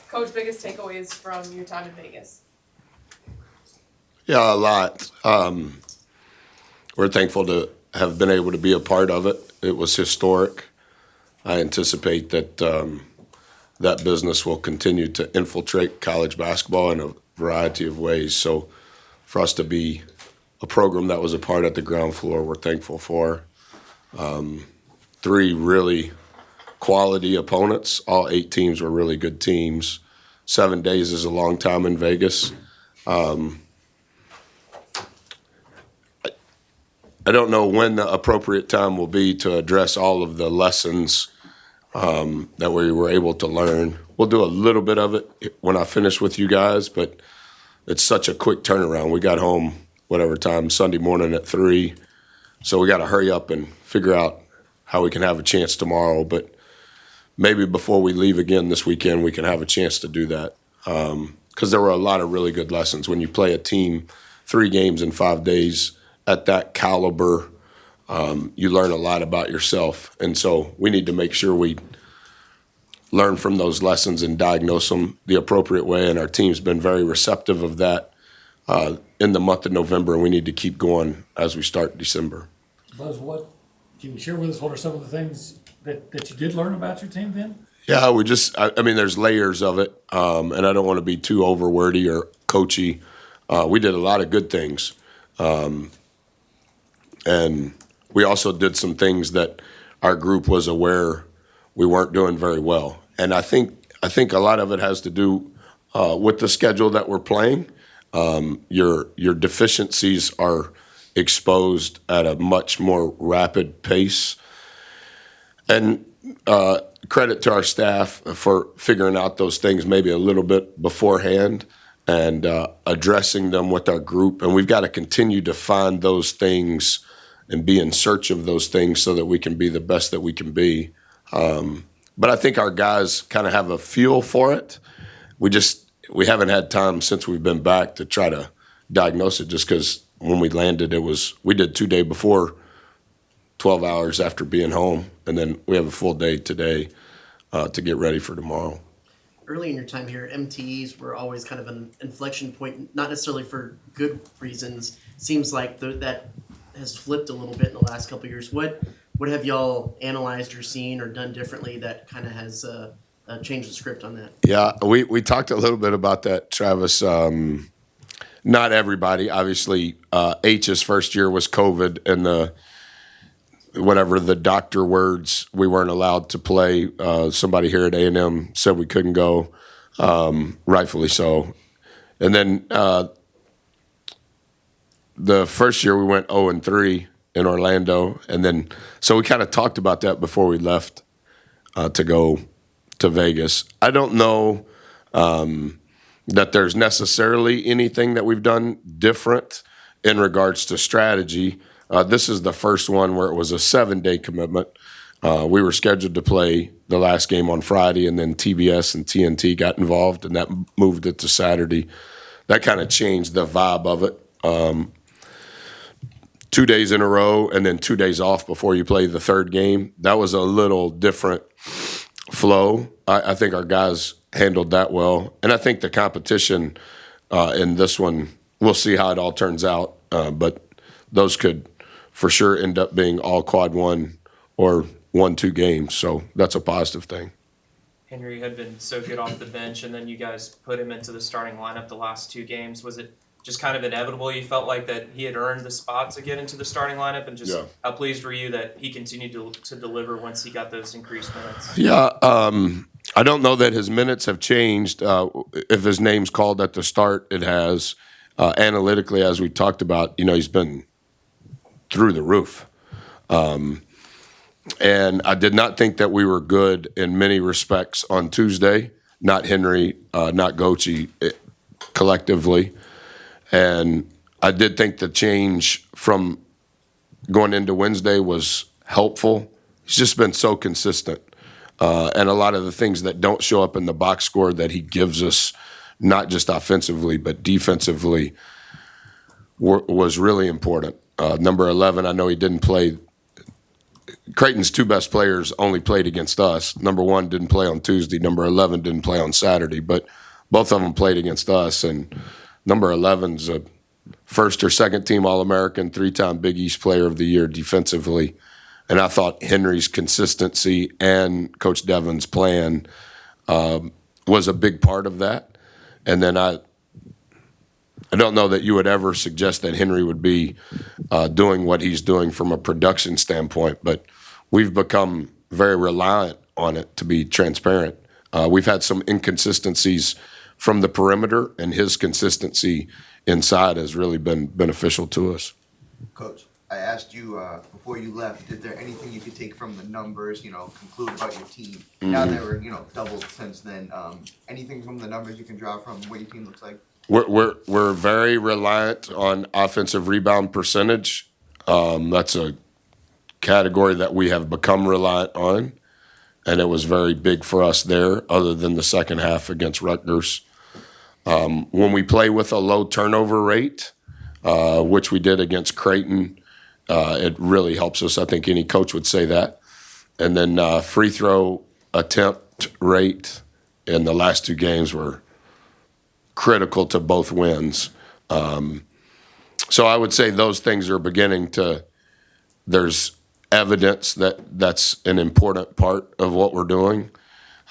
Coach, biggest takeaways from your time in Vegas? Yeah, a lot. We're thankful to have been able to be a part of it. It was historic. I anticipate that that business will continue to infiltrate college basketball in a variety of ways. So for us to be a program that was a part at the ground floor, we're thankful for. Three really quality opponents. All 8 teams were really good teams. 7 days is a long time in Vegas. I don't know when the appropriate time will be to address all of the lessons that we were able to learn. We'll do a little bit of it when I finish with you guys, but it's such a quick turnaround. We got home, whatever time, Sunday morning at 3. So we got to hurry up and figure out how we can have a chance tomorrow. But maybe before we leave again this weekend, we can have a chance to do that. Because there were a lot of really good lessons. When you play a team 3 games in 5 days at that caliber, you learn a lot about yourself. And so we need to make sure we learn from those lessons and diagnose them the appropriate way. And our team's been very receptive of that in the month of November, and we need to keep going as we start December. Buzz, what can you share with us? What are some of the things that you did learn about your team then? Yeah, I mean, there's layers of it, and I don't want to be too over wordy or coachy. We did a lot of good things. And we also did some things that our group was aware we weren't doing very well. And I think a lot of it has to do with the schedule that we're playing. Your deficiencies are exposed at a much more rapid pace. And credit to our staff for figuring out those things maybe a little bit beforehand and addressing them with our group. And we've got to continue to find those things and be in search of those things so that we can be the best that we can be. But I think our guys kind of have a feel for it. We haven't had time since we've been back to try to diagnose it, just because when we landed, we did 2 days before, 12 hours after being home, and then we have a full day today to get ready for tomorrow. Early in your time here, MTEs were always kind of an inflection point, not necessarily for good reasons. Seems like that has flipped a little bit in the last couple of years. What have y'all analyzed or seen or done differently that kind of has changed the script on that? Yeah, we talked a little bit about that, Travis. Not everybody, obviously. H's first year was COVID, and the doctor words, we weren't allowed to play. Somebody here at A&M said we couldn't go, rightfully so. And then the first year we went 0-3 in Orlando, and then so we kind of talked about that before we left to go to Vegas. I don't know that there's necessarily anything that we've done different in regards to strategy. This is the first one where it was a 7-day commitment. We were scheduled to play the last game on Friday, and then TBS and TNT got involved, and that moved it to Saturday. That kind of changed the vibe of it. 2 days in a row and then 2 days off before you play the third game. That was a little different flow. I think our guys handled that well. And I think the competition in this one, we'll see how it all turns out. But those could for sure end up being all quad 1 or 1-2 games. So that's a positive thing. Henry had been so good off the bench, and then you guys put him into the starting lineup the last 2 games. Was it just kind of inevitable? You felt like that he had earned the spot to get into the starting lineup, and just how pleased were you that he continued to deliver once he got those increased minutes? Yeah, I don't know that his minutes have changed. If his name's called at the start, it has. Analytically, as we talked about, he's been through the roof. And I did not think that we were good in many respects on Tuesday. Not Henry, not Gochi, collectively. And I did think the change from going into Wednesday was helpful. He's just been so consistent. And a lot of the things that don't show up in the box score that he gives us, not just offensively but defensively, was really important. Number 11, I know he didn't play Creighton's two best players only played against us. Number 1 didn't play on Tuesday. Number 11 didn't play on Saturday, but both of them played against us. And number 11's a first or second team All-American, 3-time Big East Player of the Year defensively. And I thought Henry's consistency and Coach Devin's plan was a big part of that. And then I don't know that you would ever suggest that Henry would be doing what he's doing from a production standpoint, but we've become very reliant on it, to be transparent. We've had some inconsistencies from the perimeter, and his consistency inside has really been beneficial to us. Coach, I asked you before you left, is there anything you could take from the numbers, conclude about your team? Now they were, doubled since then. Anything from the numbers you can draw from what your team looks like? We're very reliant on offensive rebound percentage. That's a category that we have become reliant on, and it was very big for us there, other than the second half against Rutgers. When we play with a low turnover rate, which we did against Creighton, it really helps us. I think any coach would say that. And then free throw attempt rate in the last 2 games were critical to both wins. So I would say those things are beginning to, there's evidence that that's an important part of what we're doing.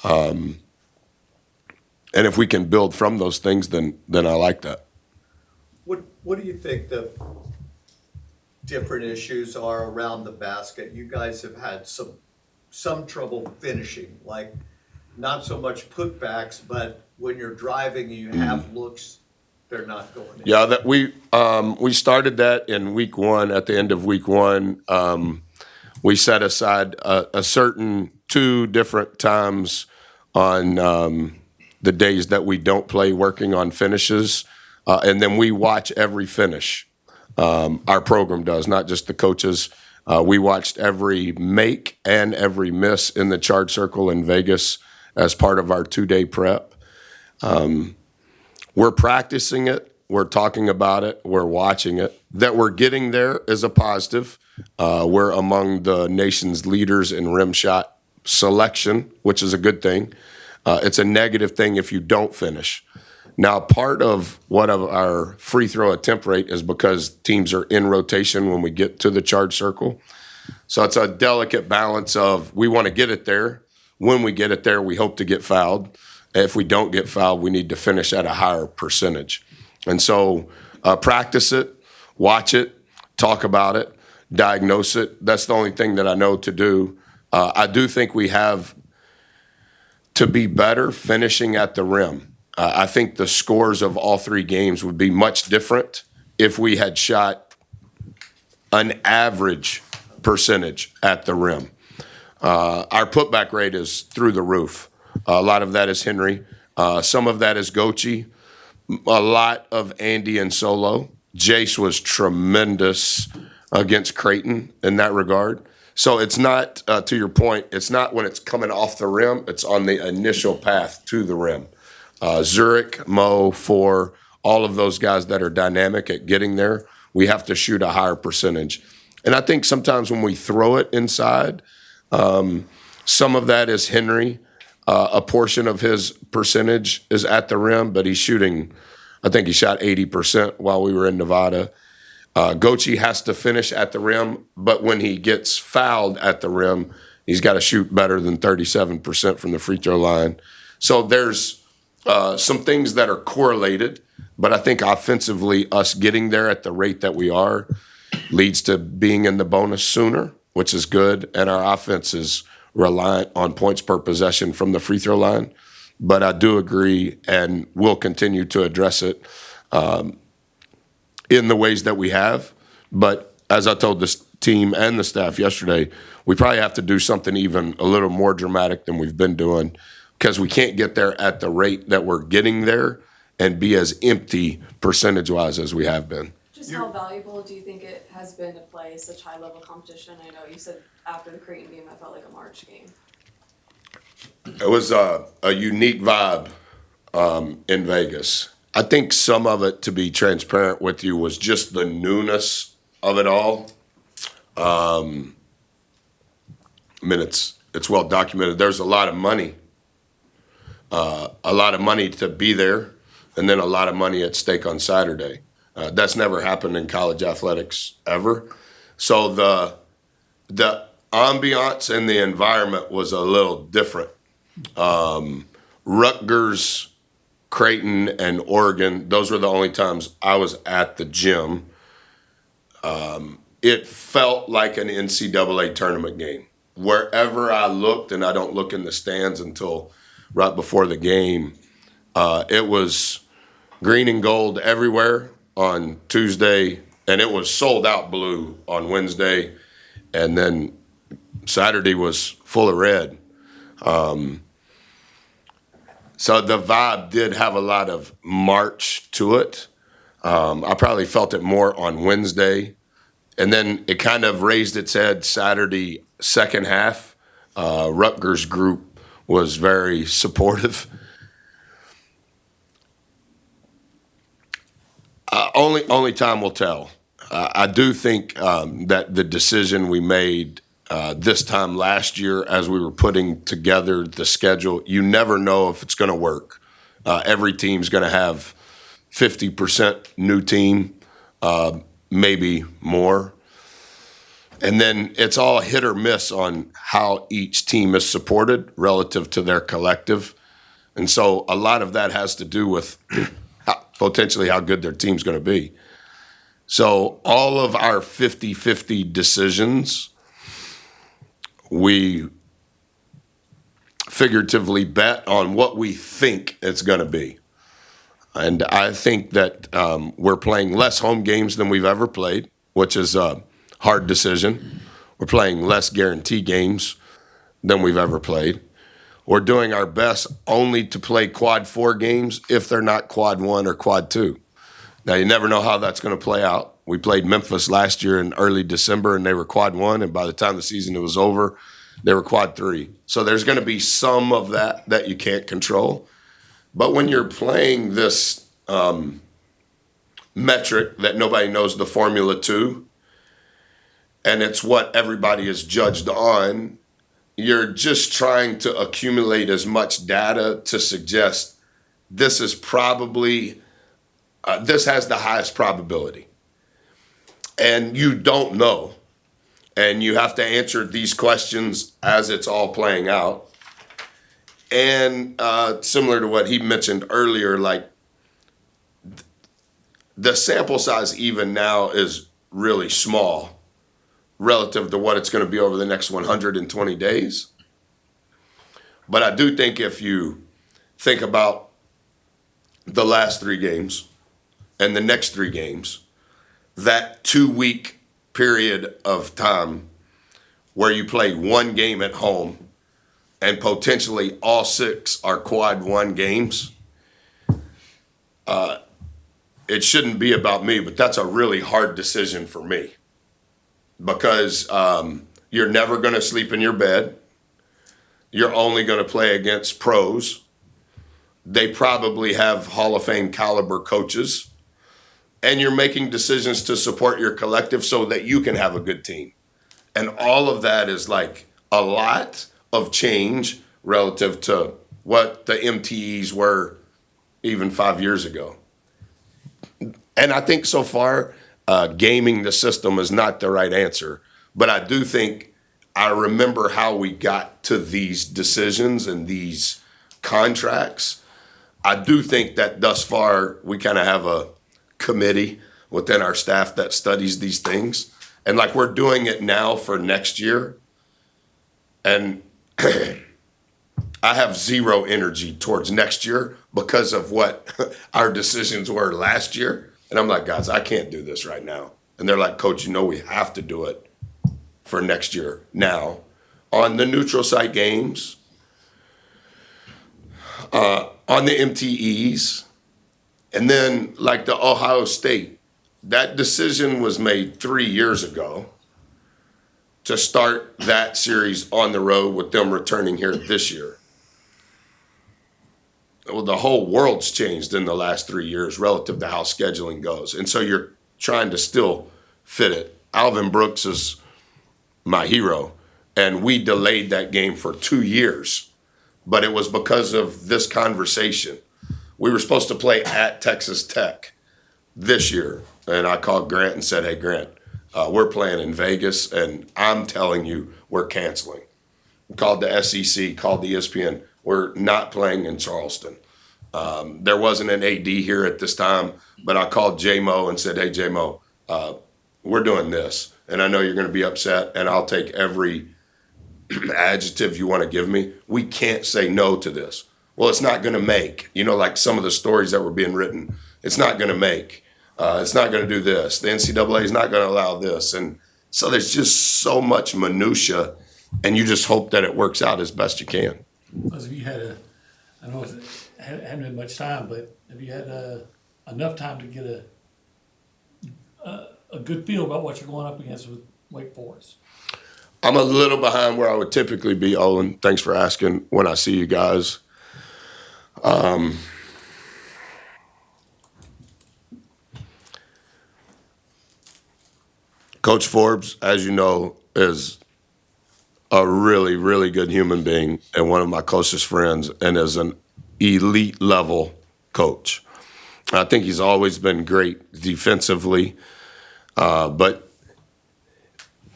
And if we can build from those things, then I like that. What do you think the different issues are around the basket? You guys have had some trouble finishing, like not so much putbacks, but when you're driving and you have looks, they're not going in. Yeah, that we started that in week 1. At the end of week 1, we set aside a certain 2 different times on the days that we don't play working on finishes, and then we watch every finish. Our program does, not just the coaches. We watched every make and every miss in the charge circle in Vegas as part of our 2-day prep. We're practicing it. We're talking about it. We're watching it. That we're getting there is a positive. We're among the nation's leaders in rim shot selection, which is a good thing. It's a negative thing if you don't finish. Now, part of what of our free throw attempt rate is because teams are in rotation when we get to the charge circle. So it's a delicate balance of we want to get it there. When we get it there, we hope to get fouled. If we don't get fouled, we need to finish at a higher percentage. And so practice it, watch it, talk about it, diagnose it. That's the only thing that I know to do. I do think we have to be better finishing at the rim. I think the scores of all 3 games would be much different if we had shot an average percentage at the rim. Our putback rate is through the roof. A lot of that is Henry. Some of that is Gochi. A lot of Andy and Solo. Jace was tremendous against Creighton in that regard. So it's not, to your point, it's not when it's coming off the rim. It's on the initial path to the rim. Zurich, Mo, Four, all of those guys that are dynamic at getting there, we have to shoot a higher percentage. And I think sometimes when we throw it inside, some of that is Henry. A portion of his percentage is at the rim, but he's shooting, I think he shot 80% while we were in Nevada. Gochi has to finish at the rim, but when he gets fouled at the rim, he's got to shoot better than 37% from the free throw line. So there's some things that are correlated, but I think offensively us getting there at the rate that we are leads to being in the bonus sooner, which is good, and our offense is reliant on points per possession from the free throw line. But I do agree, and we'll continue to address it in the ways that we have. But as I told this team and the staff yesterday, we probably have to do something even a little more dramatic than we've been doing, because we can't get there at the rate that we're getting there and be as empty percentage-wise as we have been. Just how valuable do you think it has been to play such high-level competition? I know you said after the Creighton game, that felt like a March game. It was a unique vibe in Vegas. I think some of it, to be transparent with you, was just the newness of it all. I mean, it's well documented. There's a lot of money to be there, and then a lot of money at stake on Saturday. That's never happened in college athletics ever. So the ambiance and the environment was a little different. Rutgers, Creighton, and Oregon, those were the only times I was at the gym. It felt like an NCAA tournament game. Wherever I looked, and I don't look in the stands until right before the game, it was green and gold everywhere on Tuesday, and it was sold out blue on Wednesday, and then Saturday was full of red. So the vibe did have a lot of March to it. I probably felt it more on Wednesday, and then it kind of raised its head Saturday second half. Rutgers group was very supportive. Only time will tell. I do think that the decision we made this time last year, as we were putting together the schedule, you never know if it's going to work. Every team's going to have 50% new team, maybe more. And then it's all hit or miss on how each team is supported relative to their collective. And so a lot of that has to do with potentially how good their team's going to be. So all of our 50-50 decisions, we figuratively bet on what we think it's going to be. And I think that we're playing less home games than we've ever played, which is a hard decision. We're playing less guarantee games than we've ever played. We're doing our best only to play quad 4 games if they're not quad 1 or quad 2. Now, you never know how that's going to play out. We played Memphis last year in early December, and they were quad 1, and by the time the season was over, they were quad 3. So there's going to be some of that you can't control. But when you're playing this metric that nobody knows the formula to, and it's what everybody is judged on, you're just trying to accumulate as much data to suggest this is probably, this has the highest probability. And you don't know. And you have to answer these questions as it's all playing out. And similar to what he mentioned earlier, like the sample size even now is really small relative to what it's going to be over the next 120 days. But I do think if you think about the last 3 games and the next 3 games, that 2-week period of time where you play 1 game at home and potentially all 6 are quad 1 games, it shouldn't be about me, but that's a really hard decision for me. Because you're never going to sleep in your bed. You're only going to play against pros. They probably have Hall of Fame caliber coaches. And you're making decisions to support your collective so that you can have a good team. And all of that is like a lot of change relative to what the MTEs were even 5 years ago. And I think so far, gaming the system is not the right answer. But I do think I remember how we got to these decisions and these contracts. I do think that thus far we kind of have a committee within our staff that studies these things. And like we're doing it now for next year. And I have zero energy towards next year because of what our decisions were last year. And I'm like, guys, I can't do this right now. And they're like, Coach, you know we have to do it for next year now. On the neutral site games, on the MTEs, and then like the Ohio State, that decision was made 3 years ago to start that series on the road with them returning here this year. Well, the whole world's changed in the last 3 years relative to how scheduling goes. And so you're trying to still fit it. Alvin Brooks is my hero. and we delayed that game for 2 years. But it was because of this conversation. We were supposed to play at Texas Tech this year, and I called Grant and said, "Hey, Grant, we're playing in Vegas, and I'm telling you we're canceling." Called the SEC, called the ESPN. We're not playing in Charleston. There wasn't an AD here at this time, but I called J-Mo and said, "Hey, J-Mo, we're doing this, and I know you're going to be upset, and I'll take every adjective you want to give me. We can't say no to this." Well, it's not going to make, like some of the stories that were being written. It's not going to make. It's not going to do this. The NCAA is not going to allow this. And so there's just so much minutia, and you just hope that it works out as best you can. Because if you had I know it hadn't been much time, but have you had enough time to get a good feel about what you're going up against with Wake Forest? I'm a little behind where I would typically be, Owen. Thanks for asking when I see you guys. Coach Forbes, as you know, is a really, really good human being and one of my closest friends, and is an elite level coach. I think he's always been great defensively, but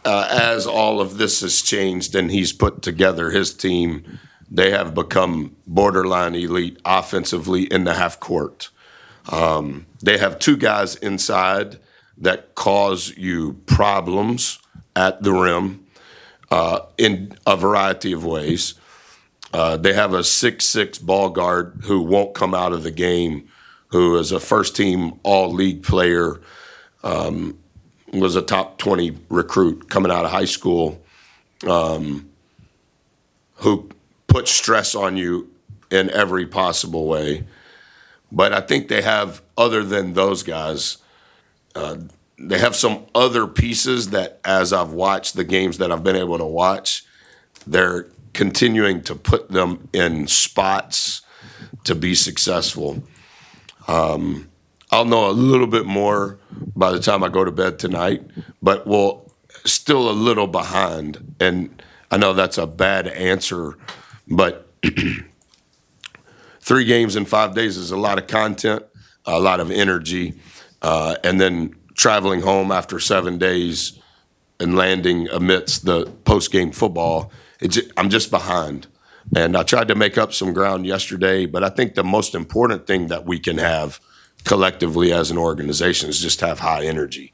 as all of this has changed and he's put together his team, they have become borderline elite offensively in the half court. They have two guys inside that cause you problems at the rim in a variety of ways. They have a 6'6" ball guard who won't come out of the game, who is a first-team all-league player, was a top 20 recruit coming out of high school, who puts stress on you in every possible way. But I think they have, other than those guys, they have some other pieces that, as I've watched the games that I've been able to watch, they're continuing to put them in spots to be successful. I'll know a little bit more by the time I go to bed tonight, but we're still a little behind. And I know that's a bad answer, but 3 games in 5 days is a lot of content, a lot of energy, and then traveling home after 7 days and landing amidst the post-game football, I'm just behind. And I tried to make up some ground yesterday, but I think the most important thing that we can have collectively as an organization is just have high energy.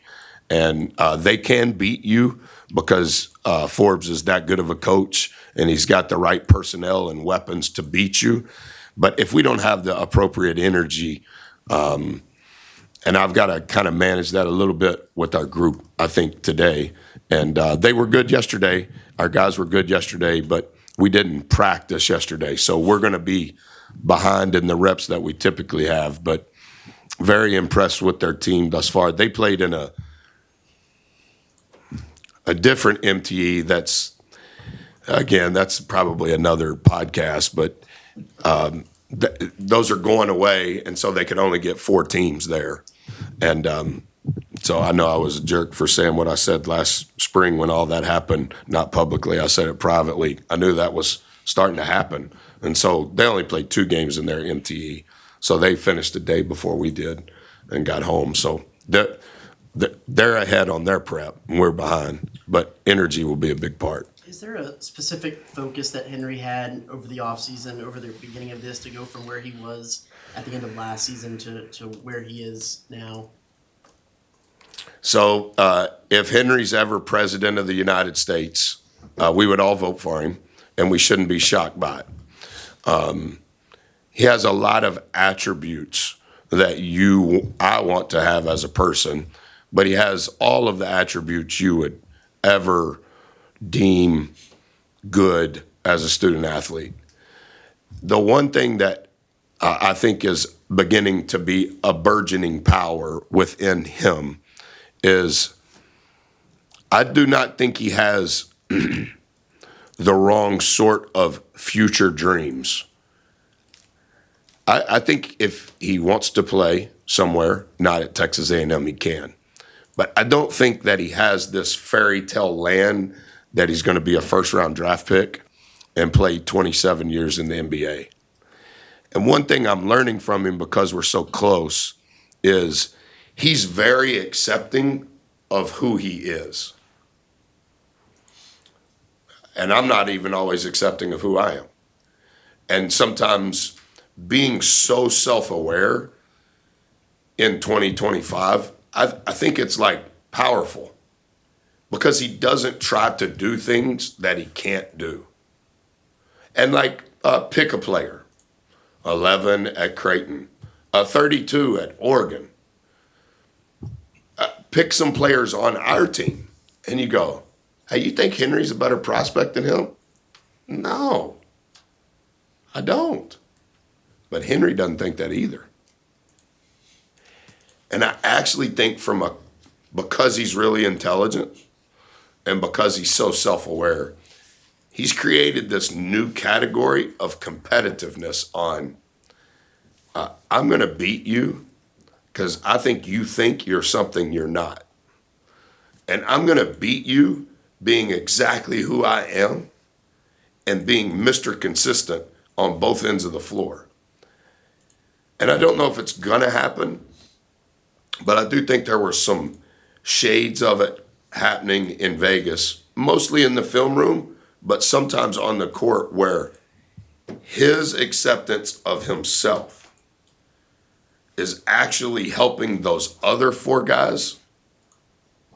And they can beat you because Forbes is that good of a coach and he's got the right personnel and weapons to beat you. But if we don't have the appropriate energy, and I've got to kind of manage that a little bit with our group, I think, today. And they were good yesterday. Our guys were good yesterday, but we didn't practice yesterday. So we're going to be behind in the reps that we typically have, but very impressed with their team thus far. They played in a different MTE that's probably another podcast, but those are going away, and so they could only get 4 teams there. And so I know I was a jerk for saying what I said last spring when all that happened, not publicly. I said it privately. I knew that was starting to happen. And so they only played 2 games in their MTE. So they finished the day before we did and got home. So they're ahead on their prep, and we're behind. But energy will be a big part. Is there a specific focus that Henry had over the offseason, over the beginning of this, to go from where he was at the end of last season to where he is now? So if Henry's ever president of the United States, we would all vote for him, and we shouldn't be shocked by it. He has a lot of attributes that I want to have as a person, but he has all of the attributes you would ever deem good as a student athlete. The one thing that I think is beginning to be a burgeoning power within him is I do not think he has the wrong sort of future dreams. I think if he wants to play somewhere, not at Texas A&M, he can. But I don't think that he has this fairy tale land that he's going to be a first-round draft pick and play 27 years in the NBA. And one thing I'm learning from him because we're so close is he's very accepting of who he is. And I'm not even always accepting of who I am. And sometimes being so self-aware in 2025, I think it's like powerful because he doesn't try to do things that he can't do. And like pick a player, 11 at Creighton, 32 at Oregon. Pick some players on our team and you go, hey, you think Henry's a better prospect than him? No, I don't. But Henry doesn't think that either. And I actually think because he's really intelligent and because he's so self-aware, he's created this new category of competitiveness on, I'm going to beat you because I think you're something you're not. And I'm going to beat you being exactly who I am and being Mr. Consistent on both ends of the floor. And I don't know if it's going to happen, but I do think there were some shades of it happening in Vegas, mostly in the film room, but sometimes on the court where his acceptance of himself is actually helping those other four guys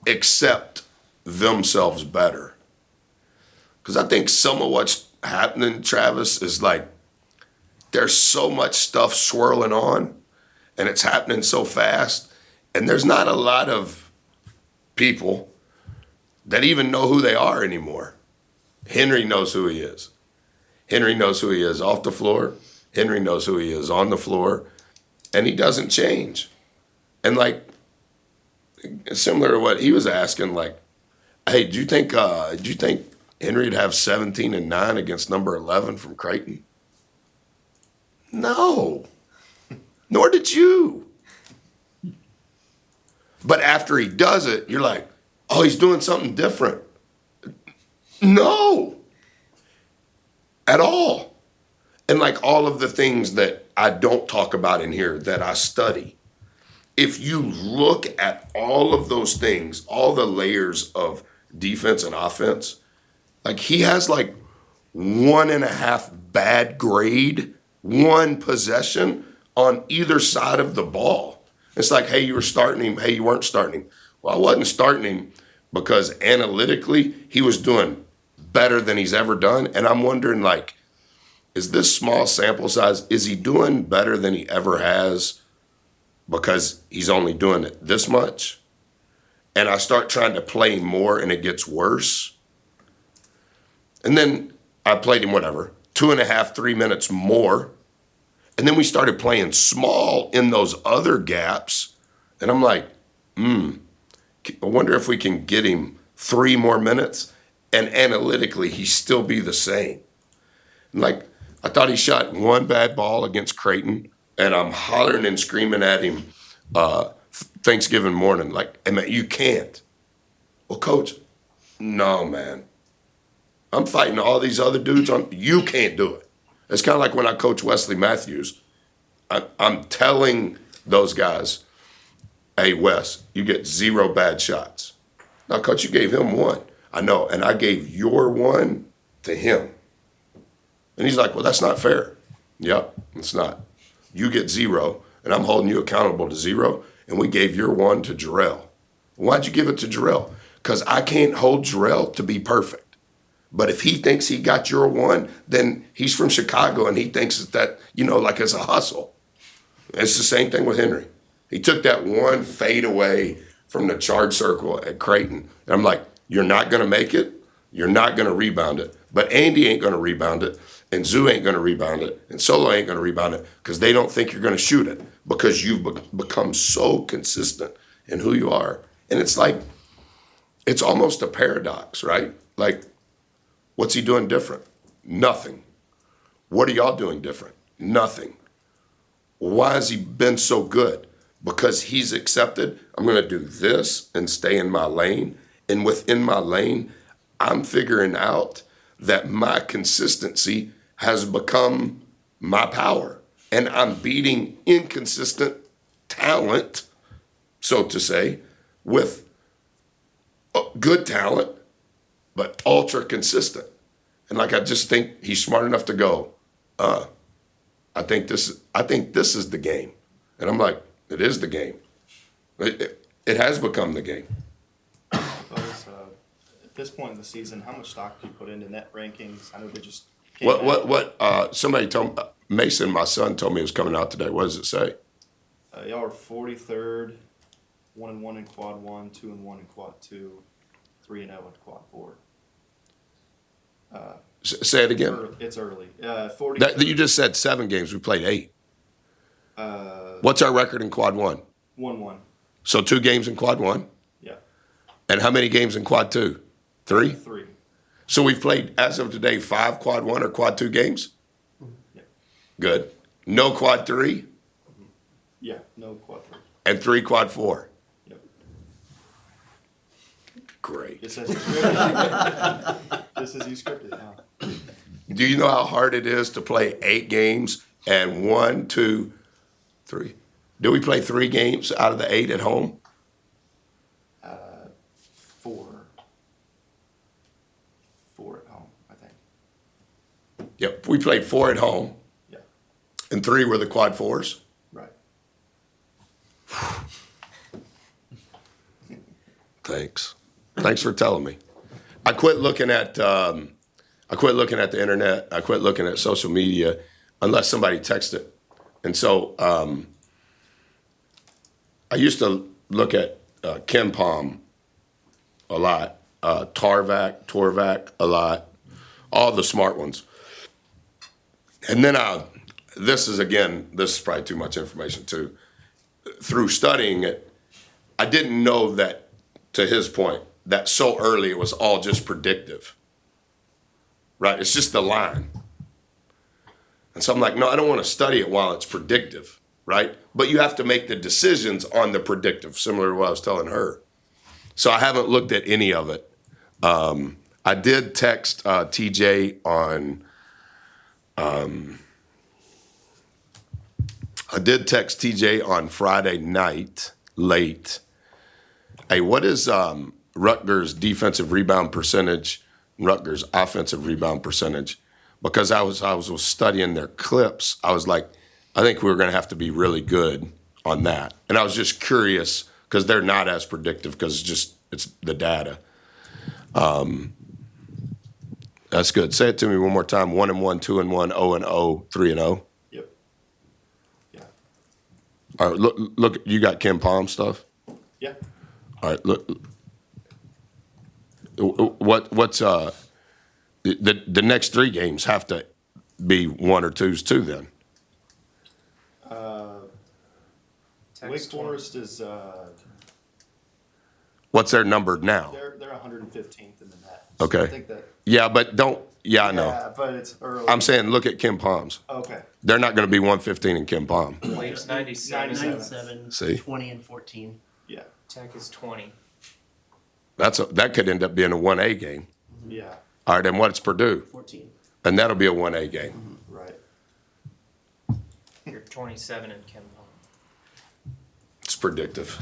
accept themselves better. Because I think some of what's happening, Travis, is like there's so much stuff swirling on and it's happening so fast. And there's not a lot of people that even know who they are anymore. Henry knows who he is. Henry knows who he is off the floor. Henry knows who he is on the floor. And he doesn't change. And like, similar to what he was asking, like, hey, do you think Henry'd have 17 and 9 against number 11 from Creighton? No. Nor did you. But after he does it, you're like, oh, he's doing something different. No. At all. And like all of the things that I don't talk about in here that I study, if you look at all of those things, all the layers of defense and offense, like he has like 1.5 bad grade, one possession on either side of the ball. It's like, hey, you were starting him. Hey, you weren't starting him. Well, I wasn't starting him because analytically he was doing better than he's ever done. And I'm wondering, like, is this small sample size, is he doing better than he ever has because he's only doing it this much? And I start trying to play him more and it gets worse. And then I played him, 2.5, 3 minutes more. And then we started playing small in those other gaps. And I'm like, I wonder if we can get him 3 more minutes and analytically he still be the same. Like, I thought he shot one bad ball against Creighton and I'm hollering and screaming at him Thanksgiving morning, like, hey man, you can't. Well, coach, no, man. I'm fighting all these other dudes you can't do it. It's kind of like when I coach Wesley Matthews. I'm telling those guys, hey, Wes, you get 0 bad shots. Now, coach, you gave him 1. I know, and I gave your 1 to him. And he's like, well, that's not fair. Yep, it's not. You get 0, and I'm holding you accountable to 0, and we gave your 1 to Jarrell. Why'd you give it to Jarrell? Because I can't hold Jarrell to be perfect. But if he thinks he got your 1, then he's from Chicago and he thinks that, like it's a hustle. It's the same thing with Henry. He took that 1 fade away from the charge circle at Creighton. And I'm like, you're not going to make it. You're not going to rebound it. But Andy ain't going to rebound it. And Zoo ain't going to rebound it. And Solo ain't going to rebound it because they don't think you're going to shoot it because you've become so consistent in who you are. And it's like, it's almost a paradox, right? Like, what's he doing different? Nothing. What are y'all doing different? Nothing. Why has he been so good? Because he's accepted, I'm going to do this and stay in my lane. And within my lane, I'm figuring out that my consistency has become my power. And I'm beating inconsistent talent, so to say, with good talent, but ultra consistent. And like, I just think he's smart enough to go, I think this is the game. And I'm like, it is the game. It has become the game. Because, at this point in the season, how much stock do you put into net rankings? I know they just came out. What, somebody told me, Mason, my son, told me it was coming out today. What does it say? Y'all are 43rd, 1-1 in quad 1, 2-1 in quad 2, 3-0 in quad 4. Say it again. It's early. 40. You just said 7 games. We played 8. What's our record in quad 1? 1-1. So 2 games in quad 1? Yeah. And how many games in quad 2? 3? 3. So we've played, as of today, 5 quad 1 or quad 2 games? Yeah. Good. No quad 3 Yeah. No quad 3. and 3 quad 4. Yep. Great. It says you scripted. This is you scripted now. Do you know how hard it is to play 8 games and 1, 2, 3? Do we play 3 games out of the 8 at home? 4. 4 at home, I think. Yep. We played 4 at home Yeah. and 3 were the quad 4s. Right. Thanks. Thanks for telling me. I quit looking at the internet. I quit looking at social media unless somebody texted. And so I used to look at Ken Palm a lot, Torvac a lot, all the smart ones. And then this is probably too much information too. Through studying it, I didn't know that, to his point, that so early it was all just predictive. Right? It's just the line. And so I'm like, no, I don't want to study it while it's predictive, right? But you have to make the decisions on the predictive, similar to what I was telling her. So I haven't looked at any of it. I did text TJ on Friday night, late. Hey, what is Rutgers' defensive rebound percentage, Rutgers' offensive rebound percentage? Because I was studying their clips, I was like, I think we were going to have to be really good on that. And I was just curious because they're not as predictive because it's the data. That's good. Say it to me one more time. 1-1, 2-1, 0-0, 3-0. Yep. Yeah. All right, look. You got Ken Palm stuff. Yeah. All right, look. What's the next 3 games have to be 1 or 2s too then? Wake Forest is What's their number now? they're 115th in the net. Okay. I think that. Yeah, but don't. Yeah, I know. Yeah, but it's early. I'm saying look at Ken Palm's. Okay. They're not going to be 115 in Ken Palm. Wave's 97. 97, See? 20, and 14. Yeah. Tech is 20. That could end up being a 1A game. Yeah. All right, and what's Purdue? 14. And that'll be a 1A game. Right. You're 27 in Ken Palm. It's predictive.